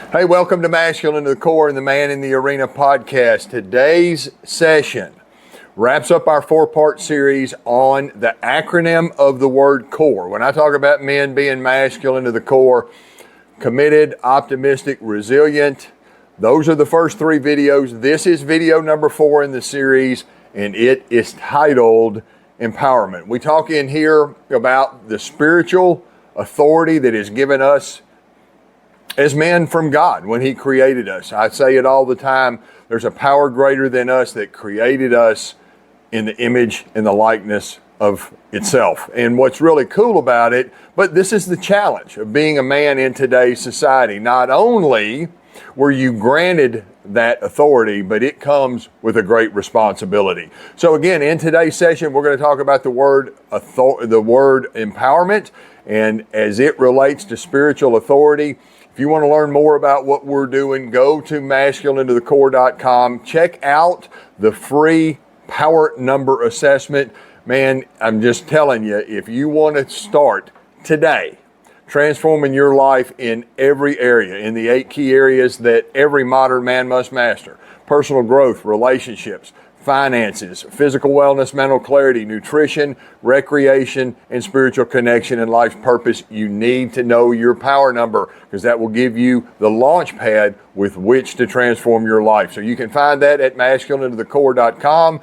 Hey, welcome to Masculine to the Core and the Man in the Arena podcast. Today's session wraps up our four-part series on the acronym of the word CORE. When I talk about men being masculine to the core, committed, optimistic, resilient, those are the first three videos. This is video number 4 in the series, and it is titled Empowerment. We talk in here about the spiritual authority that is given us as men from God when He created us. I say it all the time, there's a power greater than us that created us in the image and the likeness of itself. And what's really cool about it, but this is the challenge of being a man in today's society. Not only were you granted that authority, but it comes with a great responsibility. So again, in today's session, we're going to talk about the word empowerment, and as it relates to spiritual authority. If you want to learn more about what we're doing, go to masculinetothecore.com. Check out the free power number assessment. Man, I'm just telling you, if you want to start today transforming your life in every area, in the 8 key areas that every modern man must master: personal growth, relationships, finances, physical wellness, mental clarity, nutrition, recreation, and spiritual connection and life's purpose, you need to know your power number, because that will give you the launch pad with which to transform your life. So you can find that at masculinetothecore.com.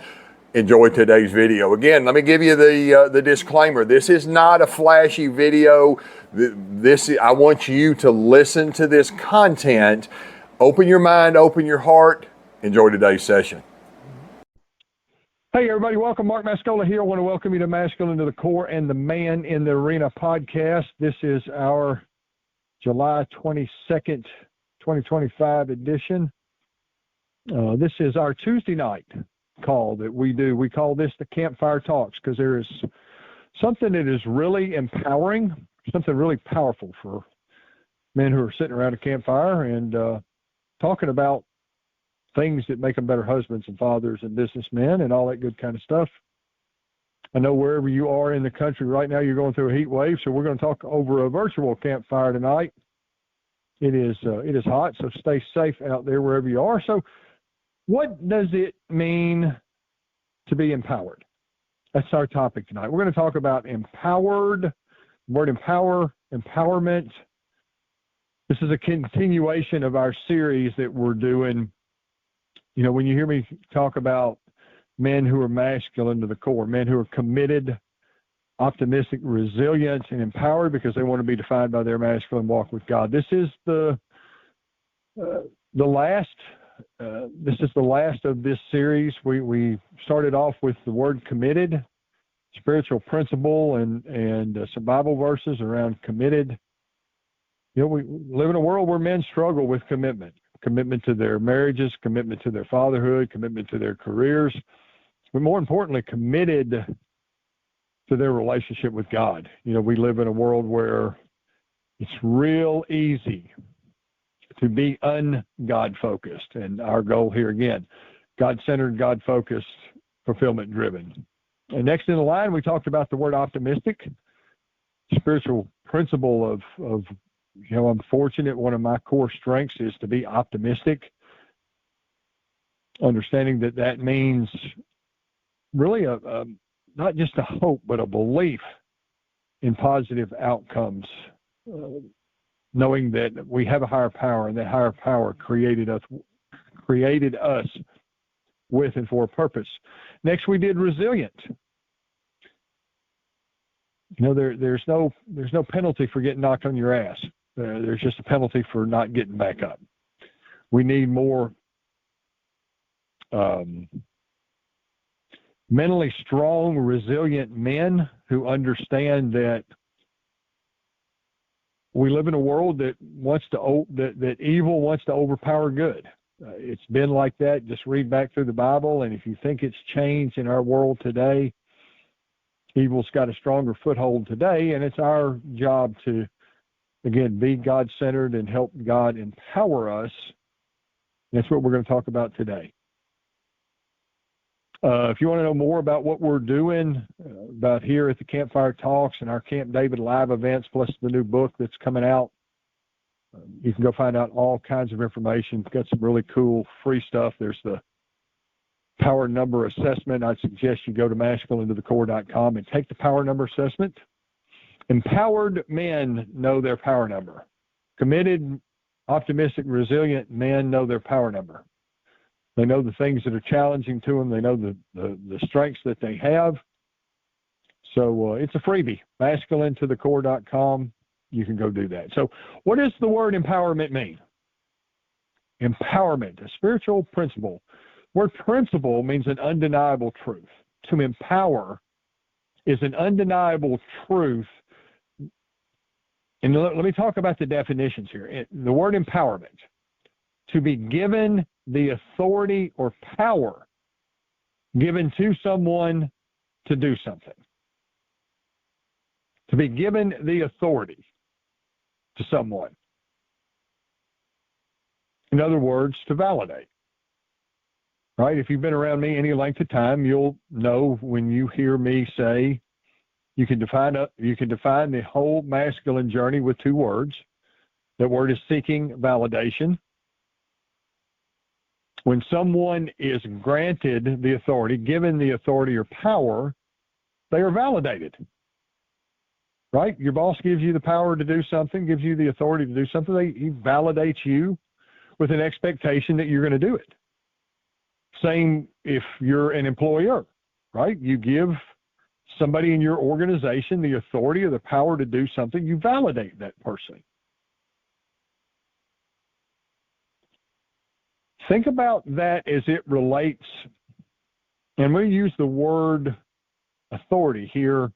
Enjoy today's video. Again, let me give you the disclaimer. This is not a flashy video. I want you to listen to this content. Open your mind, open your heart. Enjoy today's session. Hey everybody, welcome. Mark Mascola here. I want to welcome you to Masculine to the Core and the Man in the Arena podcast. This is our July 22nd, 2025 edition. This is our Tuesday night call that we do. We call this the Campfire Talks because there is something that is really empowering, something really powerful for men who are sitting around a campfire and talking about things that make them better husbands and fathers and businessmen and all that good kind of stuff. I know wherever you are in the country right now, you're going through a heat wave, so we're going to talk over a virtual campfire tonight. It is hot, so stay safe out there wherever you are. So what does it mean to be empowered? That's our topic tonight. We're going to talk about empowered, word empower, empowerment. This is a continuation of our series that we're doing. You know, when you hear me talk about men who are masculine to the core, men who are committed, optimistic, resilient, and empowered because they want to be defined by their masculine walk with God. This is the last of this series. We started off with the word committed, spiritual principle, and some Bible verses around committed. You know, we live in a world where men struggle with commitment to their marriages, commitment to their fatherhood, commitment to their careers, but more importantly, committed to their relationship with God. You know, we live in a world where it's real easy to be un-God focused. And our goal here again, God-centered, God-focused, fulfillment-driven. And next in the line, we talked about the word optimistic, spiritual principle of you know, I'm fortunate. One of my core strengths is to be optimistic, understanding that means really not just a hope, but a belief in positive outcomes, knowing that we have a higher power, and that higher power created us with and for a purpose. Next, we did resilient. You know, there's no penalty for getting knocked on your ass. There's just a penalty for not getting back up. We need more mentally strong, resilient men who understand that we live in a world that that evil wants to overpower good. It's been like that. Just read back through the Bible, and if you think it's changed in our world today, evil's got a stronger foothold today, and it's our job to, again, be God-centered and help God empower us. That's what we're going to talk about today. If you want to know more about what we're doing about here at the Campfire Talks and our Camp David live events, plus the new book that's coming out, You can go find out all kinds of information. We've got some really cool free stuff. There's the power number assessment. I'd suggest you go to masculinetothecore.com and take the power number assessment. Empowered men know their power number. Committed, optimistic, resilient men know their power number. They know the things that are challenging to them. They know the strengths that they have. So it's a freebie, masculinetothecore.com. You can go do that. So what does the word empowerment mean? Empowerment, a spiritual principle. Word principle means an undeniable truth. To empower is an undeniable truth. And let me talk about the definitions here. The word empowerment, to be given the authority or power given to someone to do something. To be given the authority to someone. In other words, to validate. Right? If you've been around me any length of time, you'll know when you hear me say, you can define the whole masculine journey with two words. That word is seeking validation. When someone is granted the authority, given the authority or power, they are validated. Right? Your boss gives you the power to do something, gives you the authority to do something. He validates you with an expectation that you're going to do it. Same if you're an employer, right? You give somebody in your organization the authority or the power to do something, you validate that person. Think about that as it relates, and we use the word authority here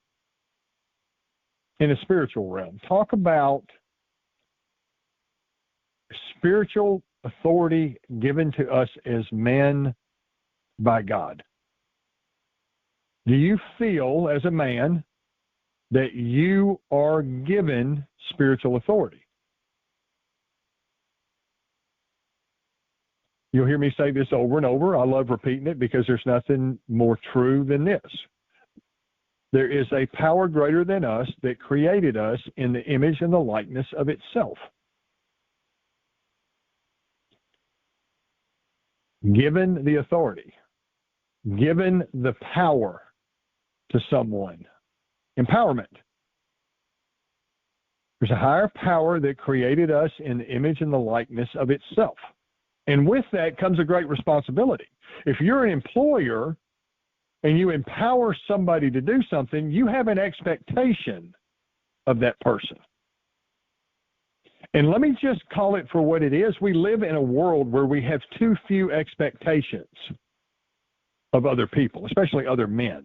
in a spiritual realm. Talk about spiritual authority given to us as men by God. Do you feel as a man that you are given spiritual authority? You'll hear me say this over and over. I love repeating it because there's nothing more true than this. There is a power greater than us that created us in the image and the likeness of itself. Given the authority, given the power to someone. Empowerment. There's a higher power that created us in the image and the likeness of itself. And with that comes a great responsibility. If you're an employer and you empower somebody to do something, you have an expectation of that person. And let me just call it for what it is. We live in a world where we have too few expectations of other people, especially other men.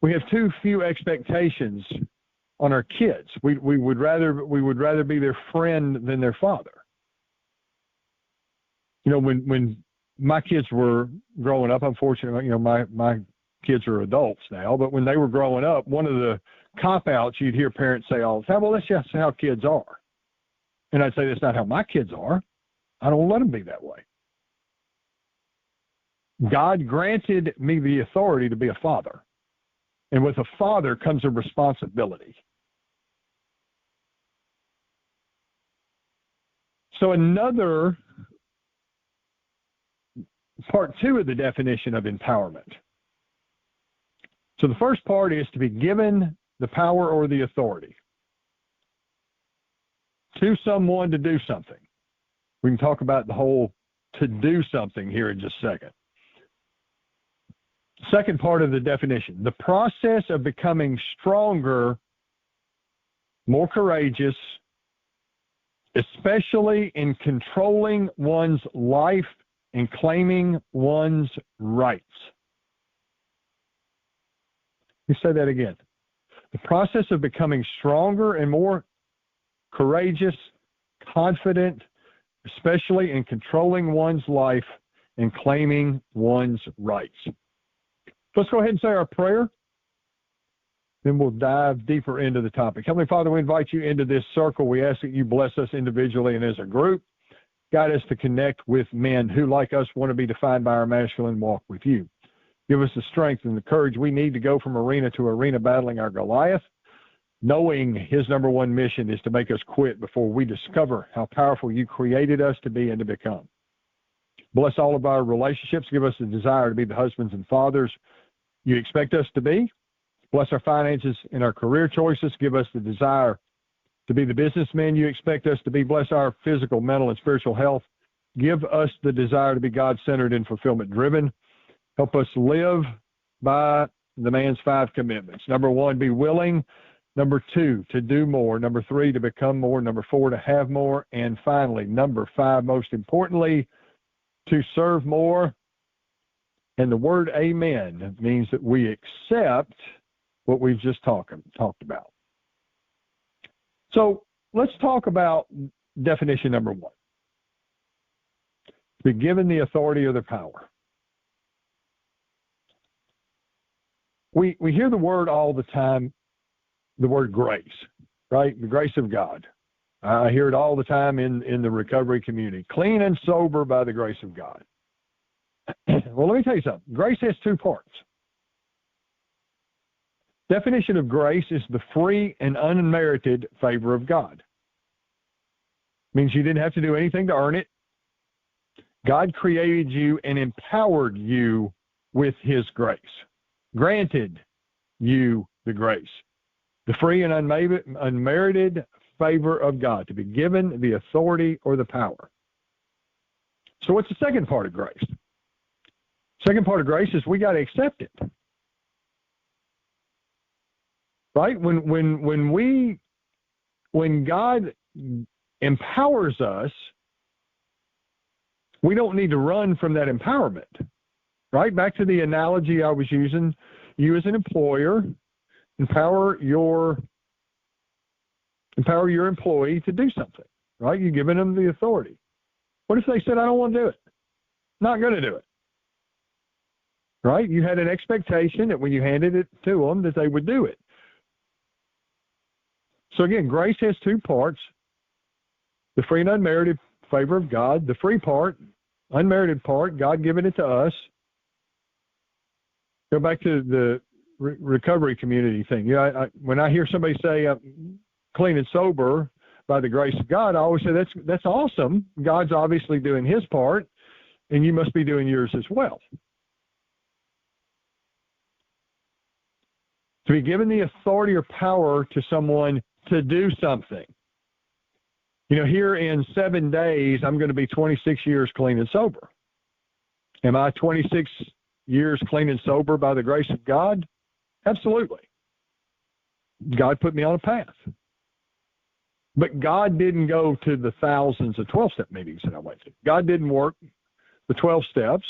We have too few expectations on our kids. We would rather be their friend than their father. You know, when my kids were growing up, unfortunately, you know, my kids are adults now, but when they were growing up, one of the cop-outs you'd hear parents say all the time, well, that's just how kids are. And I'd say, that's not how my kids are. I don't let them be that way. God granted me the authority to be a father. And with a father comes a responsibility. So another part two of the definition of empowerment. So the first part is to be given the power or the authority to someone to do something. We can talk about the whole to do something here in just a second. Second part of the definition, the process of becoming stronger, more courageous, especially in controlling one's life and claiming one's rights. Let me say that again. The process of becoming stronger and more courageous, confident, especially in controlling one's life and claiming one's rights. Let's go ahead and say our prayer. Then we'll dive deeper into the topic. Heavenly Father, we invite you into this circle. We ask that you bless us individually and as a group. Guide us to connect with men who, like us, want to be defined by our masculine walk with you. Give us the strength and the courage we need to go from arena to arena battling our Goliath. knowing his number one mission is to make us quit before we discover how powerful you created us to be and to become. Bless all of our relationships. Give us the desire to be the husbands and fathers you expect us to be. Bless our finances and our career choices. Give us the desire to be the businessmen you expect us to be. Bless our physical, mental, and spiritual health. Give us the desire to be God-centered and fulfillment-driven. Help us live by the man's 5 commitments. Number 1, be willing. Number 2, to do more. Number 3, to become more. Number 4, to have more. And finally, number 5, most importantly, to serve more. And the word amen means that we accept what we've just talked about. So let's talk about definition number 1. Be given the authority or the power. We hear the word all the time, the word grace, right? The grace of God. I hear it all the time in the recovery community. Clean and sober by the grace of God. Well, let me tell you something. Grace has 2 parts. Definition of grace is the free and unmerited favor of God. Means you didn't have to do anything to earn it. God created you and empowered you with his grace. Granted you the grace. The free and unmerited favor of God, to be given the authority or the power. So what's the second part of grace? Second part of grace is we got to accept it. Right? When God empowers us, we don't need to run from that empowerment. Right? Back to the analogy I was using, you as an employer, empower your employee to do something. Right? You're giving them the authority. What if they said, I don't want to do it? Not going to do it. Right? You had an expectation that when you handed it to them that they would do it. So again, grace has 2 parts. The free and unmerited favor of God. The free part, unmerited part, God giving it to us. Go back to the recovery community thing. You know, when I hear somebody say clean and sober by the grace of God, I always say that's awesome. God's obviously doing his part, and you must be doing yours as well. To be given the authority or power to someone to do something. You know, here in 7 days, I'm going to be 26 years clean and sober. Am I 26 years clean and sober by the grace of God? Absolutely. God put me on a path. But God didn't go to the thousands of 12-step meetings that I went to. God didn't work the 12 steps.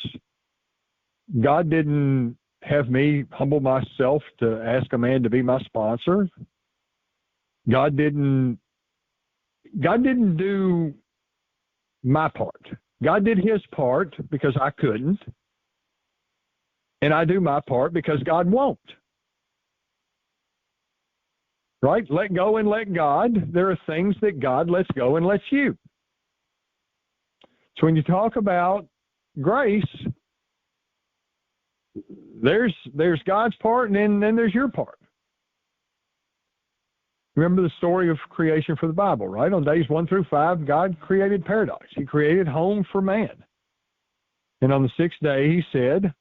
God didn't have me humble myself to ask a man to be my sponsor. God didn't do my part. God did his part because I couldn't. And I do my part because God won't. Right? Let go and let God. There are things that God lets go and lets you. So when you talk about grace, there's God's part, and then there's your part. Remember the story of creation for the Bible, right? On days 1 through 5, God created paradise. He created home for man. And on the 6th day, he said,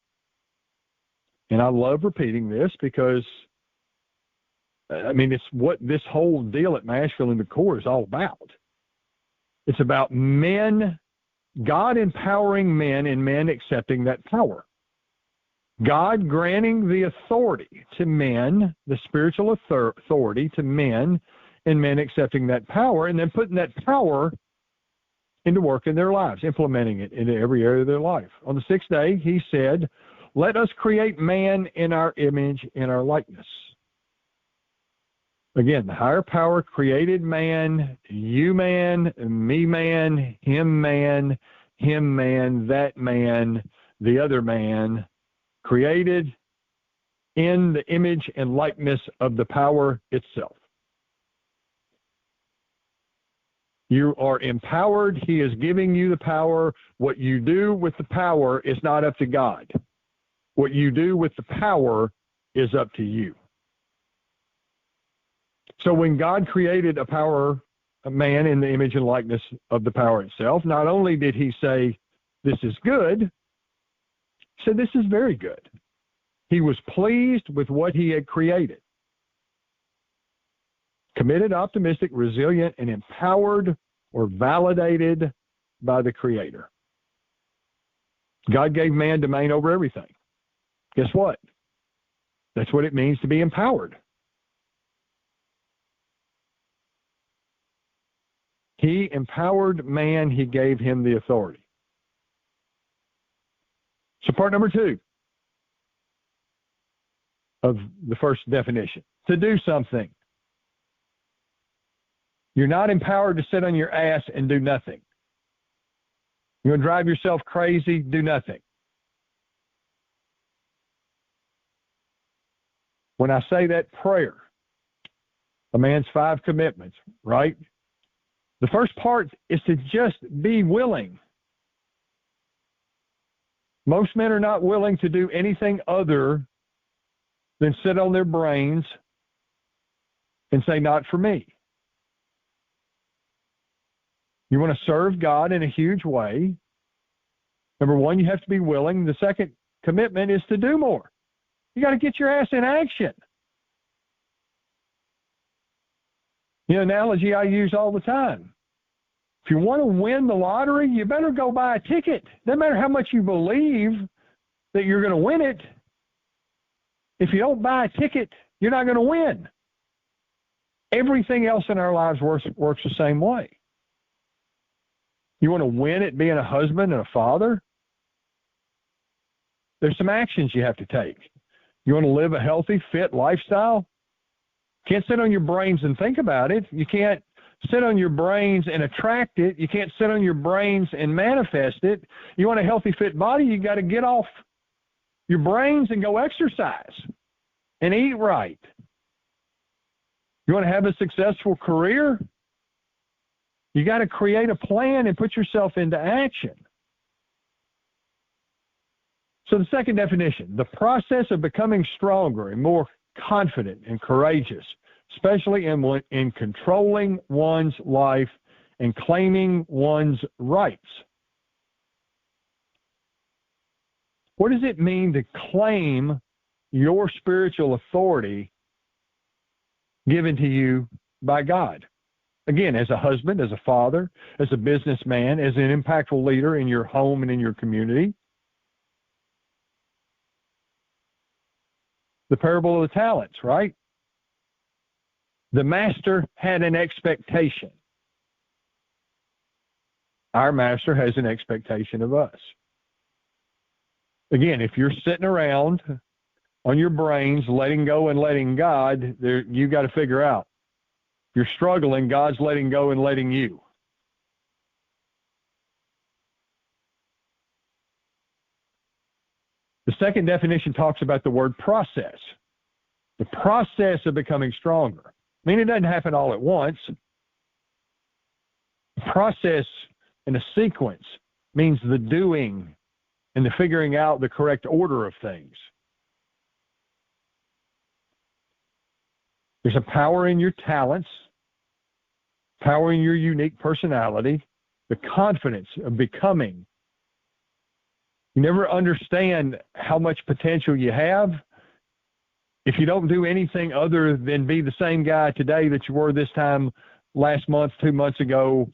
and I love repeating this because, I mean, it's what this whole deal at Mashville in the Core is all about. It's about men, God empowering men and men accepting that power. God granting the authority to men, the spiritual authority to men, and men accepting that power, and then putting that power into work in their lives, implementing it into every area of their life. On the 6th day, he said, let us create man in our image, in our likeness. Again, the higher power created man, you man, me man, him man, that man, the other man, created in the image and likeness of the power itself. You are empowered. He is giving you the power. What you do with the power is not up to God. What you do with the power is up to you. So when God created a man in the image and likeness of the power itself, not only did he say, this is good, he said, this is very good. He was pleased with what he had created. Committed, optimistic, resilient, and empowered or validated by the Creator. God gave man domain over everything. Guess what? That's what it means to be empowered. He empowered man, he gave him the authority. So part number 2 of the first definition, to do something. You're not empowered to sit on your ass and do nothing. You want to drive yourself crazy, do nothing. When I say that prayer, a man's 5 commitments, right? The first part is to just be willing. Most men are not willing to do anything other than sit on their brains and say, not for me. You want to serve God in a huge way. Number 1, you have to be willing. The second commitment is to do more. You got to get your ass in action. The analogy I use all the time. If you want to win the lottery, you better go buy a ticket. No matter how much you believe that you're going to win it, if you don't buy a ticket, you're not going to win. Everything else in our lives works the same way. You want to win at being a husband and a father? There's some actions you have to take. You want to live a healthy, fit lifestyle? Can't sit on your brains and think about it. You can't sit on your brains and attract it. You can't sit on your brains and manifest it. You want a healthy, fit body, you got to get off your brains and go exercise and eat right. You want to have a successful career? You got to create a plan and put yourself into action. So the second definition, the process of becoming stronger and more confident and courageous, especially in controlling one's life and claiming one's rights. What does it mean to claim your spiritual authority given to you by God? Again, as a husband, as a father, as a businessman, as an impactful leader in your home and in your community. The parable of the talents, right? The master had an expectation. Our master has an expectation of us. Again, if you're sitting around on your brains, letting go and letting God, you got to figure out. You're struggling, God's letting go and letting you. The second definition talks about the word process. The process of becoming stronger. I mean, it doesn't happen all at once. The process in a sequence means the doing and the figuring out the correct order of things. There's a power in your talents, power in your unique personality, the confidence of becoming. You never understand how much potential you have if you don't do anything other than be the same guy today that you were this time last month, 2 months ago.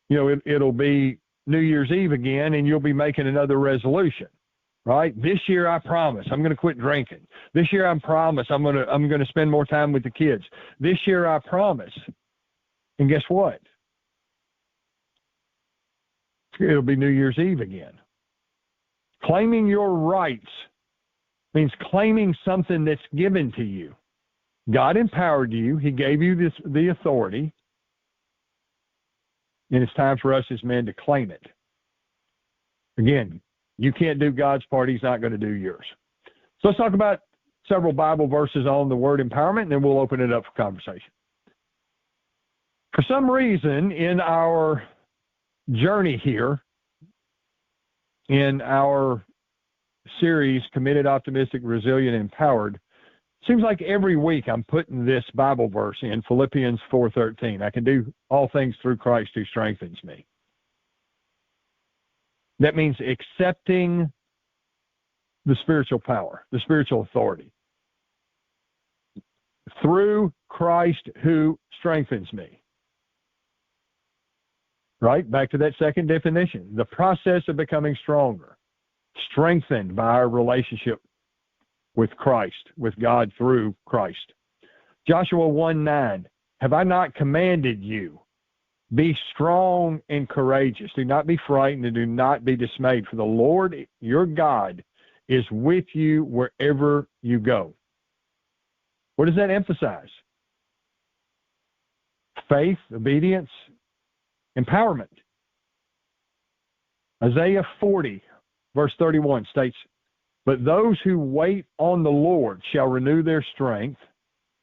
You know, it'll be New Year's Eve again, and you'll be making another resolution, right? This year, I promise I'm going to quit drinking. This year, I promise I'm going to spend more time with the kids. This year, I promise. And guess what? It'll be New Year's Eve again. Claiming your rights means claiming something that's given to you. God empowered you. He gave you the authority. And it's time for us as men to claim it. Again, you can't do God's part. He's not going to do yours. So let's talk about several Bible verses on the word empowerment, and then we'll open it up for conversation. For some reason, in our journey here, in our series, Committed, Optimistic, Resilient, Empowered, Seems like every week I'm putting this Bible verse in, Philippians 4:13. I can do all things through Christ who strengthens me. That means accepting the spiritual power, the spiritual authority. Through Christ who strengthens me. Right? Back to that second definition. The process of becoming stronger, strengthened by our relationship with Christ, with God through Christ. Joshua 1:9, have I not commanded you? Be strong and courageous. Do not be frightened and do not be dismayed, for the Lord your God is with you wherever you go. What does that emphasize? Faith, obedience, empowerment. Isaiah 40, verse 31 states, but those who wait on the Lord shall renew their strength.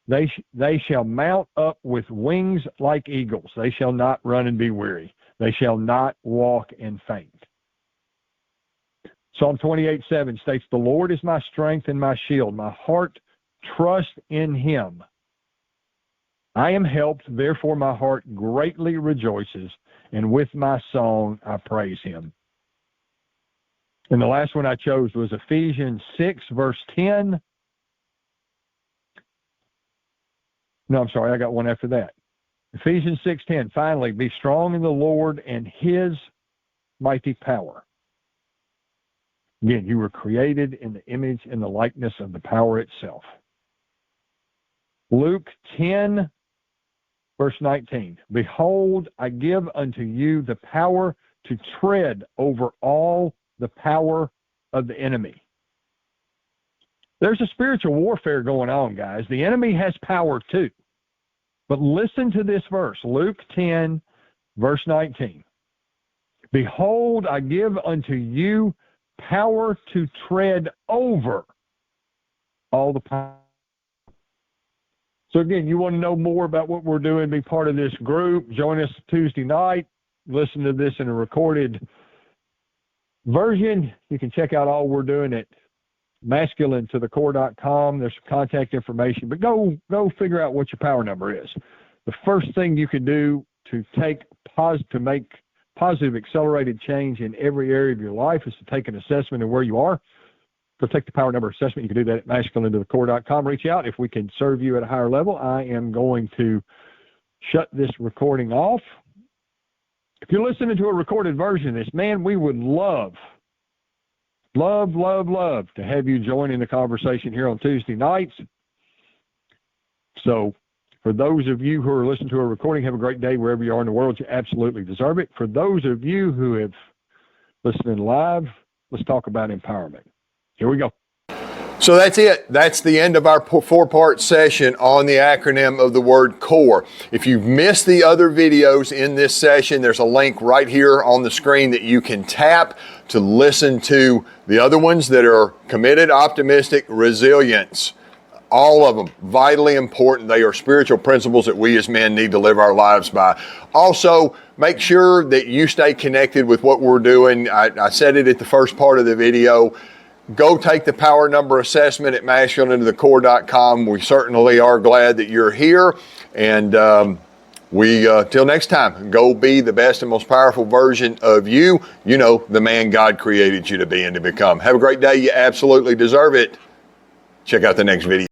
They shall mount up with wings like eagles. They shall not run and be weary. They shall not walk and faint. Psalm 28:7 states, the Lord is my strength and my shield. My heart trusts in him. I am helped, therefore my heart greatly rejoices, and with my song I praise him. And the last one I chose was Ephesians 6, verse 10. No, I'm sorry, I got one after that. Ephesians 6:10, finally, be strong in the Lord and his mighty power. Again, you were created in the image and the likeness of the power itself. Luke 10, verse 19, behold, I give unto you the power to tread over all the power of the enemy. There's a spiritual warfare going on, guys. The enemy has power too. But listen to this verse, Luke 10, verse 19. Behold, I give unto you power to tread over all the power. So again, you want to know more about what we're doing, be part of this group, join us Tuesday night, listen to this in a recorded version. You can check out all we're doing at masculinetothecore.com. There's contact information, but go figure out what your power number is. The first thing you can do to make positive accelerated change in every area of your life is to take an assessment of where you are. Go take the power number assessment. You can do that at masculinetothecore.com. Reach out if we can serve you at a higher level. I am going to shut this recording off. If you're listening to a recorded version of this, man, we would love to have you join in the conversation here on Tuesday nights. So for those of you who are listening to a recording, have a great day wherever you are in the world. You absolutely deserve it. For those of you who have listened live, let's talk about empowerment. Here we go. So that's it. That's the end of our 4-part session on the acronym of the word CORE. If you've missed the other videos in this session, there's a link right here on the screen that you can tap to listen to the other ones that are committed, optimistic, resilience. All of them, vitally important. They are spiritual principles that we as men need to live our lives by. Also, make sure that you stay connected with what we're doing. I said it at the first part of the video. Go take the power number assessment at masculinetothecore.com. We certainly are glad that you're here. And till next time, go be the best and most powerful version of you. You know, the man God created you to be and to become. Have a great day. You absolutely deserve it. Check out the next video.